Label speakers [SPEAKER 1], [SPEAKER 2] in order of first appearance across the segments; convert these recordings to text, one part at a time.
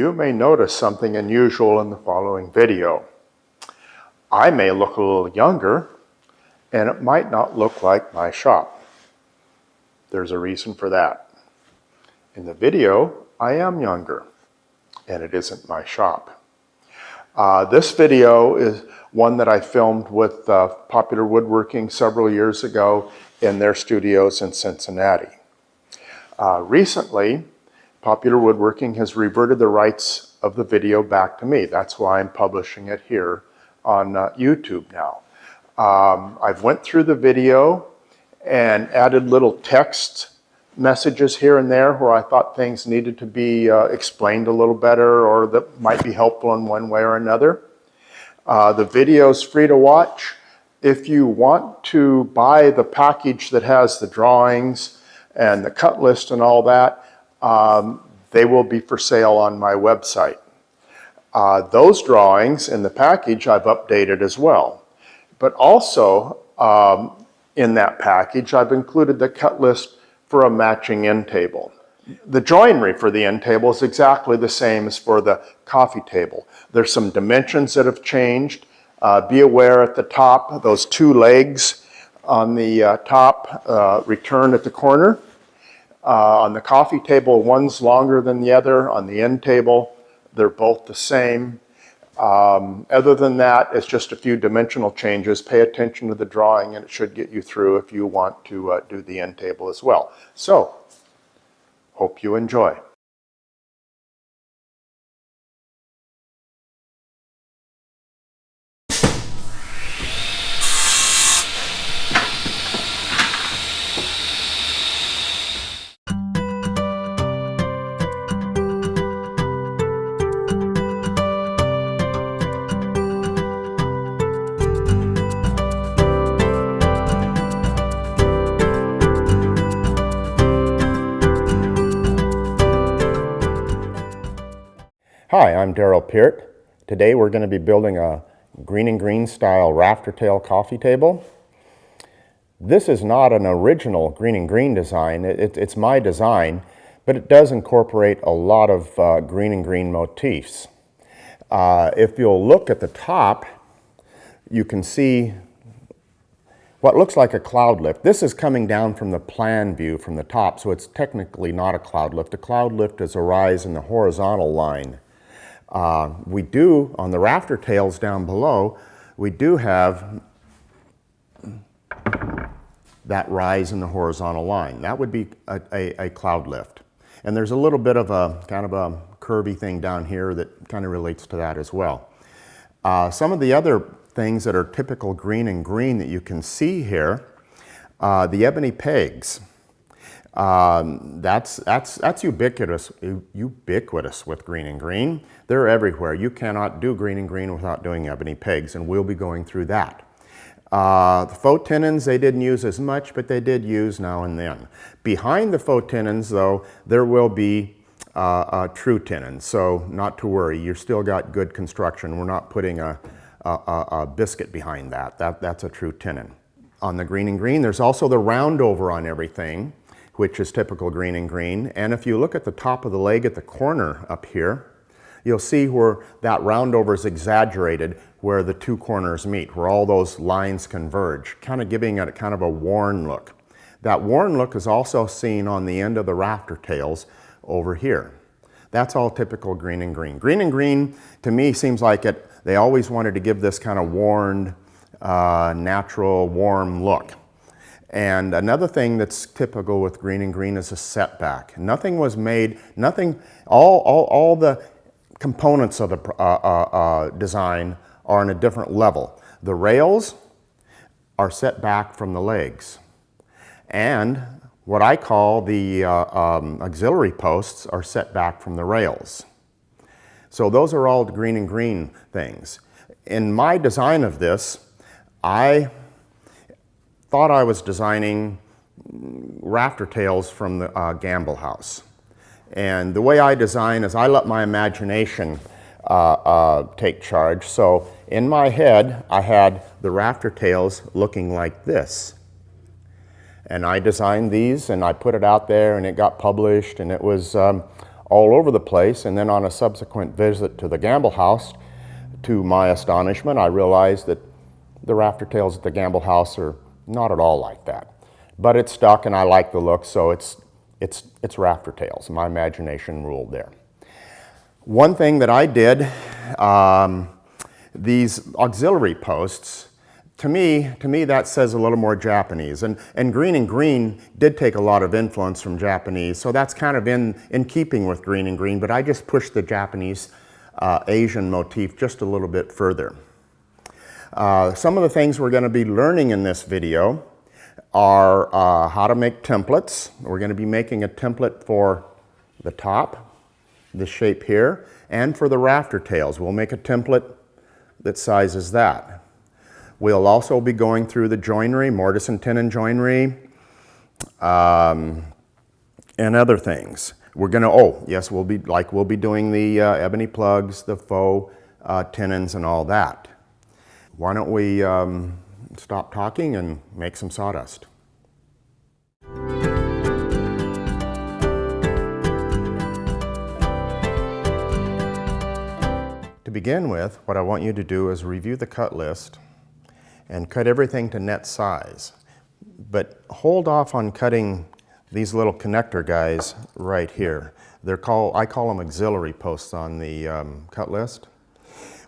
[SPEAKER 1] You may notice something unusual in the following video. I may look a little younger, and it might not look like my shop. There's a reason for that. In the video, I am younger, and it isn't my shop. This video is one that I filmed with Popular Woodworking several years ago in their studios in Cincinnati. Recently, Popular Woodworking has reverted the rights of the video back to me. That's why I'm publishing it here on YouTube now. I've went through the video and added little text messages here and there where I thought things needed to be explained a little better or that might be helpful in one way or another. The video is free to watch. If you want to buy the package that has the drawings and the cut list and all that, they will be for sale on my website. Those drawings in the package I've updated as well. But also in that package I've included the cut list for a matching end table. The joinery for the end table is exactly the same as for the coffee table. There's some dimensions that have changed. Be aware at the top, those two legs on the top return at the corner. On the coffee table, one's longer than the other. On the end table, they're both the same. Other than that, it's just a few dimensional changes. Pay attention to the drawing and it should get you through if you want to do the end table as well. So, hope you enjoy. Hi, I'm Darryl Peart. Today we're going to be building a Greene Greene style rafter tail coffee table. This is not an original Greene Greene design. It's my design, but it does incorporate a lot of Greene Greene motifs. If you'll look at the top, you can see what looks like a cloud lift. This is coming down from the plan view from the top, so it's technically not a cloud lift. A cloud lift is a rise in the horizontal line. We do, on the rafter tails down below, we do have that rise in the horizontal line. That would be a cloud lift. And there's a little bit of a kind of a curvy thing down here that kind of relates to that as well. Some of the other things that are typical Greene Greene that you can see here, the ebony pegs. That's ubiquitous with Greene Greene. They're everywhere. You cannot do Greene Greene without doing ebony pegs, and we'll be going through that. The faux tenons they didn't use as much, but they did use now and then. Behind the faux tenons, though, there will be true tenons, so not to worry. You've still got good construction. We're not putting a biscuit behind that. That's a true tenon. On the Greene Greene, there's also the round over on everything, which is typical Greene Greene. And if you look at the top of the leg at the corner up here, you'll see where that round over is exaggerated, where the two corners meet, where all those lines converge, kind of giving it kind of a worn look. That worn look is also seen on the end of the rafter tails over here. That's all typical Greene Greene. Greene Greene, to me, seems like they always wanted to give this kind of worn, natural, warm look. And another thing that's typical with Greene Greene is a setback. Nothing was made, all the components of the design are on a different level. The rails are set back from the legs. And what I call the auxiliary posts are set back from the rails. So those are all Greene Greene things. In my design of this, I thought I was designing rafter tails from the Gamble House. And the way I design is I let my imagination take charge. So in my head, I had the rafter tails looking like this. And I designed these and I put it out there and it got published, and it was all over the place, and then on a subsequent visit to the Gamble house, to my astonishment, I realized that the rafter tails at the Gamble house are not at all like that. But it stuck and I like the look, so it's rafter tails. My imagination ruled there. One thing that I did, these auxiliary posts, to me that says a little more Japanese. And Greene Greene did take a lot of influence from Japanese, so that's kind of in keeping with Greene Greene, but I just pushed the Japanese Asian motif just a little bit further. Some of the things we're going to be learning in this video are how to make templates. We're going to be making a template for the top, this shape here, and for the rafter tails. We'll make a template that sizes that. We'll also be going through the joinery, mortise and tenon joinery, and other things. We're going to, oh yes, we'll be doing the ebony plugs, the faux tenons and all that. Why don't we stop talking and make some sawdust. To begin with, what I want you to do is review the cut list and cut everything to net size. But hold off on cutting these little connector guys right here. I call them auxiliary posts on the cut list.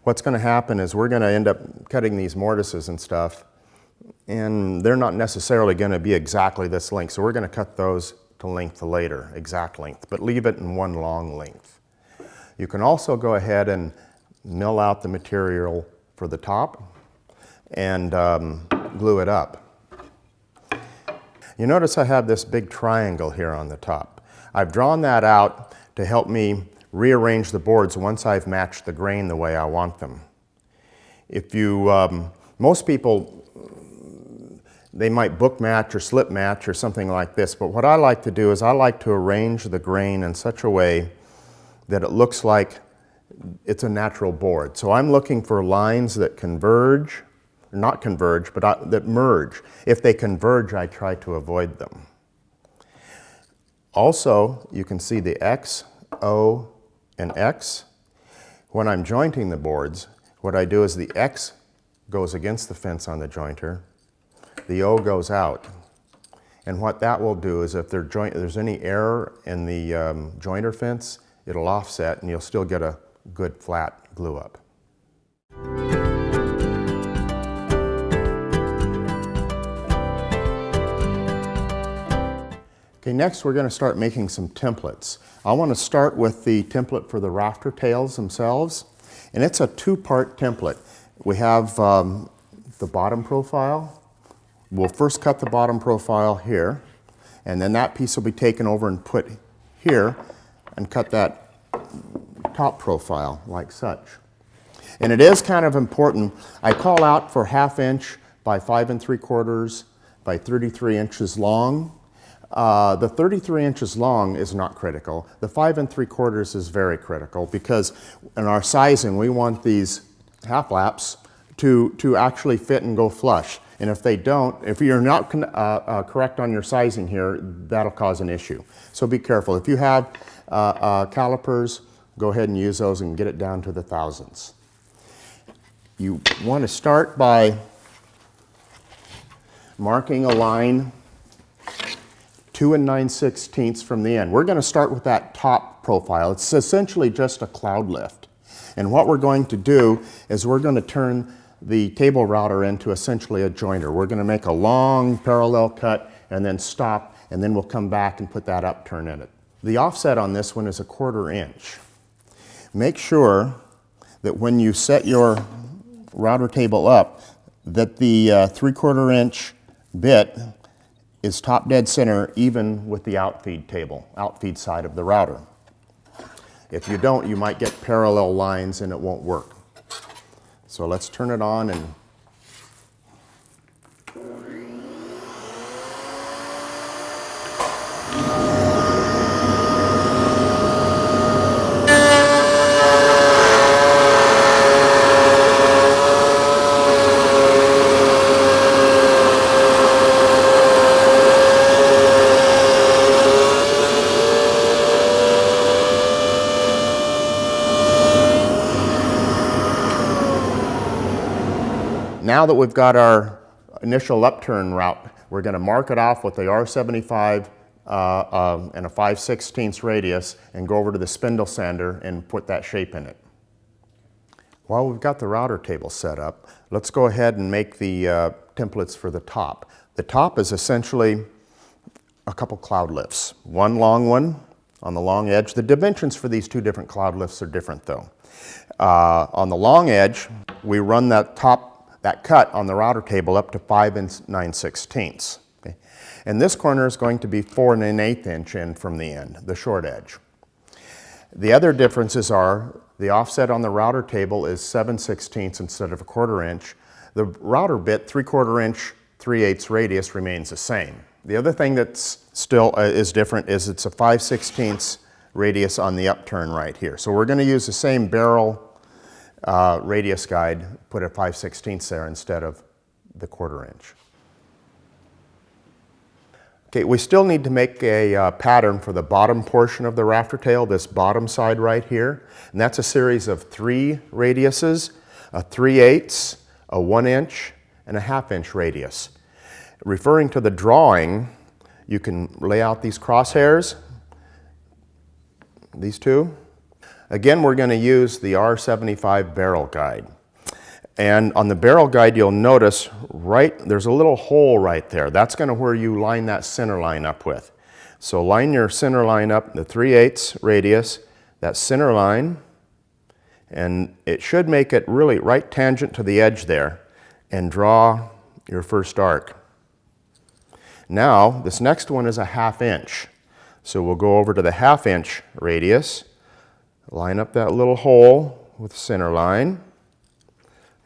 [SPEAKER 1] What's going to happen is we're going to end up cutting these mortises and stuff, and they're not necessarily going to be exactly this length, so we're going to cut those to length later, exact length, but leave it in one long length. You can also go ahead and mill out the material for the top and glue it up. You notice I have this big triangle here on the top. I've drawn that out to help me rearrange the boards once I've matched the grain the way I want them. If you, most people, they might book match or slip match or something like this, but what I like to do is I like to arrange the grain in such a way that it looks like it's a natural board. So I'm looking for lines that converge, not converge, but that merge. If they converge, I try to avoid them. Also, you can see the X, O, and X. When I'm jointing the boards, what I do is the X goes against the fence on the jointer, the O goes out. And what that will do is if there's any error in the jointer fence, it'll offset and you'll still get a good flat glue up. Okay, next we're going to start making some templates. I want to start with the template for the rafter tails themselves, and it's a two-part template. We have the bottom profile. We'll first cut the bottom profile here, and then that piece will be taken over and put here and cut that top profile like such. And it is kind of important. I call out for 1/2 inch by 5 3/4 by 33 inches long. The 33 inches long is not critical. The 5 3/4 is very critical because in our sizing we want these half laps to actually fit and go flush. And if they don't, if you're not correct on your sizing here, that'll cause an issue. So be careful. If you have calipers, go ahead and use those and get it down to the thousandths. You want to start by marking a line 2 9/16 from the end. We're going to start with that top profile. It's essentially just a cloud lift. And what we're going to do is we're going to turn the table router into essentially a jointer. We're going to make a long parallel cut and then stop, and then we'll come back and put that upturn in it. The offset on this one is 1/4 inch. Make sure that when you set your router table up that the 3/4 inch bit is top dead center even with the outfeed side of the router. If you don't, you might get parallel lines and it won't work. So let's turn it on and now that we've got our initial upturn route, we're going to mark it off with the R75 and a 5/16 radius and go over to the spindle sander and put that shape in it. While we've got the router table set up, let's go ahead and make the templates for the top. The top is essentially a couple cloud lifts. One long one on the long edge. The dimensions for these two different cloud lifts are different though. On the long edge, we run that cut on the router table up to 5 9/16. Okay? And this corner is going to be 4 1/8 inch in from the end, the short edge. The other differences are the offset on the router table is 7/16 instead of a 1/4 inch. The router bit, 3/4 inch, 3/8 radius remains the same. The other thing that's still is different is it's a 5/16 radius on the upturn right here. So we're going to use the same barrel radius guide, put a 5/16 there instead of the 1/4 inch. Okay, we still need to make a pattern for the bottom portion of the rafter tail, this bottom side right here. And that's a series of 3 radiuses, a 3/8, a 1 inch, and a 1/2 inch radius. Referring to the drawing, you can lay out these crosshairs, these two. Again, we're going to use the R75 barrel guide. And on the barrel guide, you'll notice there's a little hole right there. That's going to where you line that center line up with. So line your center line up, the 3/8 radius, that center line, and it should make it really right tangent to the edge there, and draw your first arc. Now, this next one is a 1/2 inch. So we'll go over to the 1/2 inch radius, line up that little hole with the center line,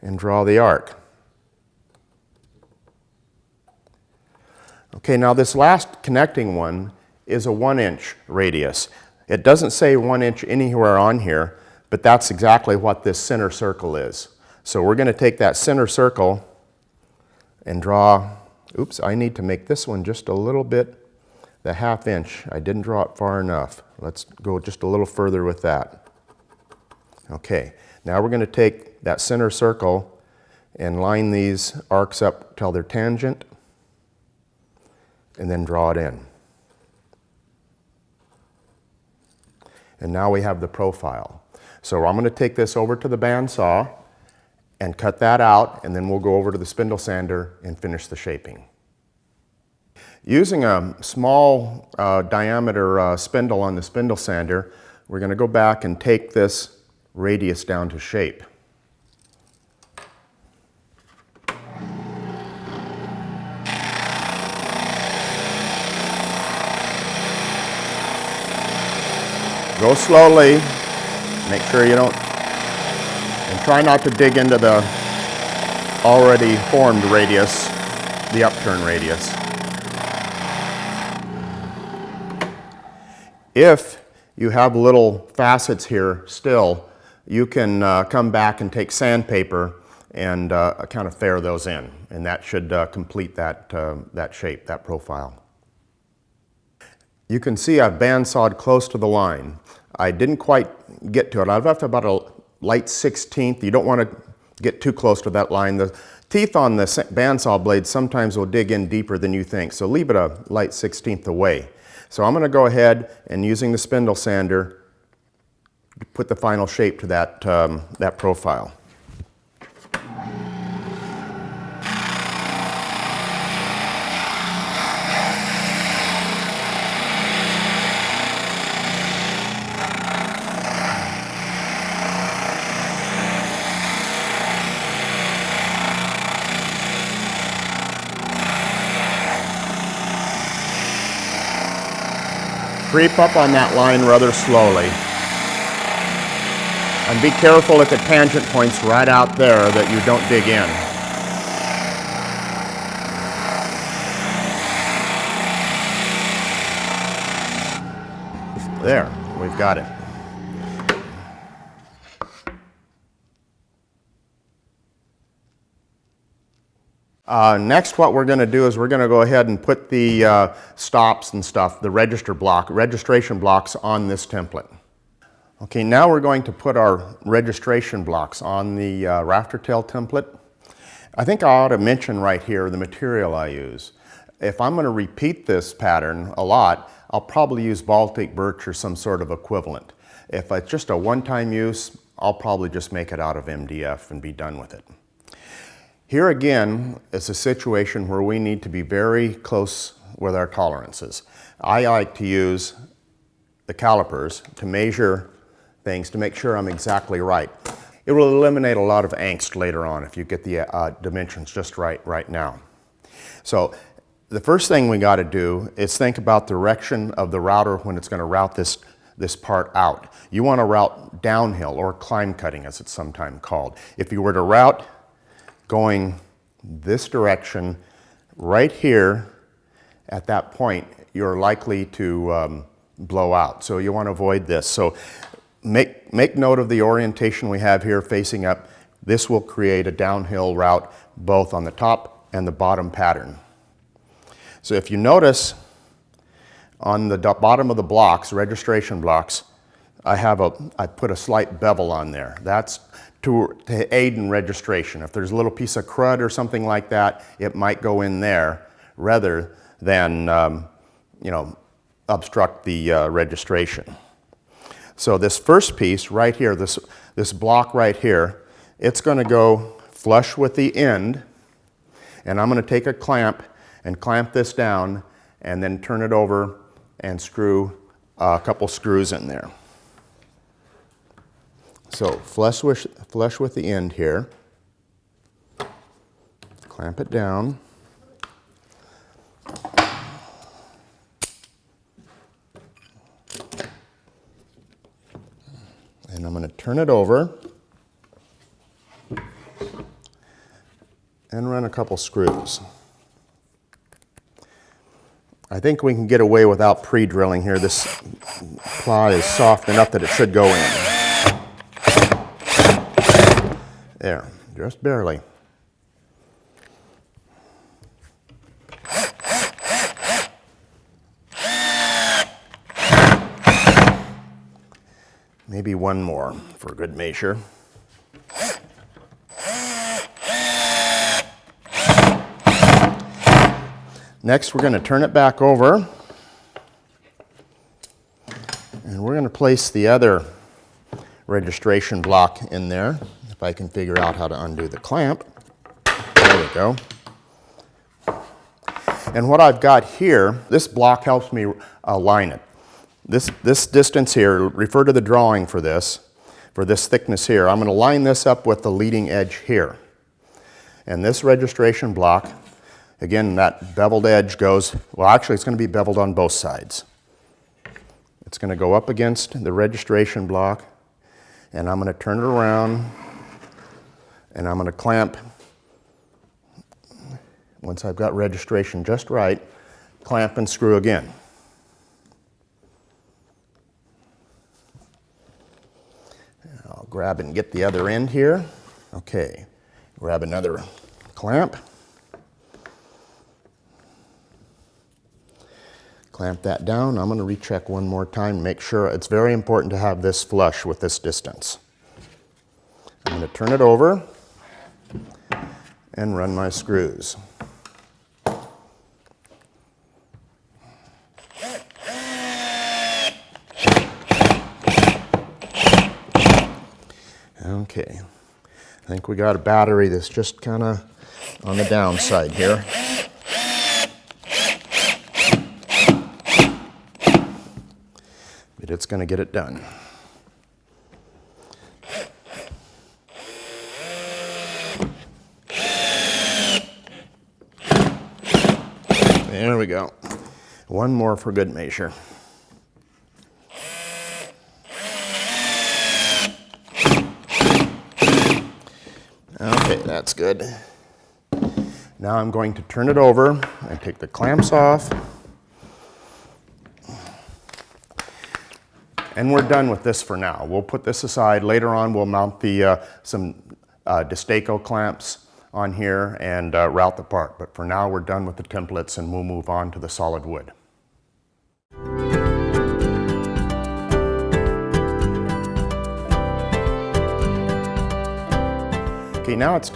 [SPEAKER 1] and draw the arc. Okay, now this last connecting one is a 1 inch radius. It doesn't say 1 inch anywhere on here, but that's exactly what this center circle is. So we're going to take that center circle and draw, oops, I need to make this one just a little bit, the 1/2 inch. I didn't draw it far enough. Let's go just a little further with that. Okay, now we're going to take that center circle and line these arcs up till they're tangent, and then draw it in. And now we have the profile. So I'm going to take this over to the bandsaw and cut that out, and then we'll go over to the spindle sander and finish the shaping. Using a small diameter spindle on the spindle sander, we're going to go back and take this radius down to shape. Go slowly, make sure you don't, and try not to dig into the already formed radius, the upturn radius. If you have little facets here still, you can come back and take sandpaper and kind of fair those in, and that should complete that shape, that profile. You can see I've bandsawed close to the line. I didn't quite get to it. I've left about a light 16th. You don't want to get too close to that line. The teeth on the bandsaw blade sometimes will dig in deeper than you think, so leave it a light 16th away. So I'm going to go ahead and, using the spindle sander, put the final shape to that profile. Creep up on that line rather slowly. And be careful at the tangent points right out there that you don't dig in. There, we've got it. Next, what we're going to do is we're going to go ahead and put the stops and stuff, the registration blocks on this template. Okay, now we're going to put our registration blocks on the rafter tail template. I think I ought to mention right here the material I use. If I'm going to repeat this pattern a lot, I'll probably use Baltic birch or some sort of equivalent. If it's just a one-time use, I'll probably just make it out of MDF and be done with it. Here again is a situation where we need to be very close with our tolerances. I like to use the calipers to measure things to make sure I'm exactly right. It will eliminate a lot of angst later on if you get the dimensions just right now. So the first thing we got to do is think about the direction of the router when it's going to route this part out. You want to route downhill, or climb cutting as it's sometimes called. If you were to route going this direction right here, at that point you're likely to blow out. So you want to avoid this. So make note of the orientation we have here facing up. This will create a downhill route both on the top and the bottom pattern. So if you notice on the bottom of the blocks, registration blocks, I put a slight bevel on there. That's to aid in registration. If there's a little piece of crud or something like that, it might go in there rather than obstruct the registration. So this first piece right here, this block right here, it's going to go flush with the end, and I'm going to take a clamp and clamp this down and then turn it over and screw a couple screws in there. So flush with the end here, clamp it down, and I'm going to turn it over and run a couple screws. I think we can get away without pre-drilling here. This ply is soft enough that it should go in. There, just barely. Maybe one more for good measure. Next, we're going to turn it back over, and we're going to place the other registration block in there. If I can figure out how to undo the clamp. There we go. And what I've got here, this block helps me align it. This distance here, refer to the drawing for this thickness here. I'm going to line this up with the leading edge here. And this registration block, again, that beveled edge goes, well, actually it's going to be beveled on both sides. It's going to go up against the registration block, and I'm going to turn it around, and I'm going to clamp, once I've got registration just right, clamp and screw again. I'll grab and get the other end here. Okay, grab another clamp. Clamp that down. I'm going to recheck one more time, make sure. It's very important to have this flush with this distance. I'm going to turn it over and run my screws. Okay, I think we got a battery that's just kind of on the downside here. But it's going to get it done. There we go. One more for good measure. Okay, that's good. Now I'm going to turn it over and take the clamps off. And we're done with this for now. We'll put this aside. Later on, we'll mount some Destaco clamps on here and route the part. But for now, we're done with the templates, and we'll move on to the solid wood. Okay, now it's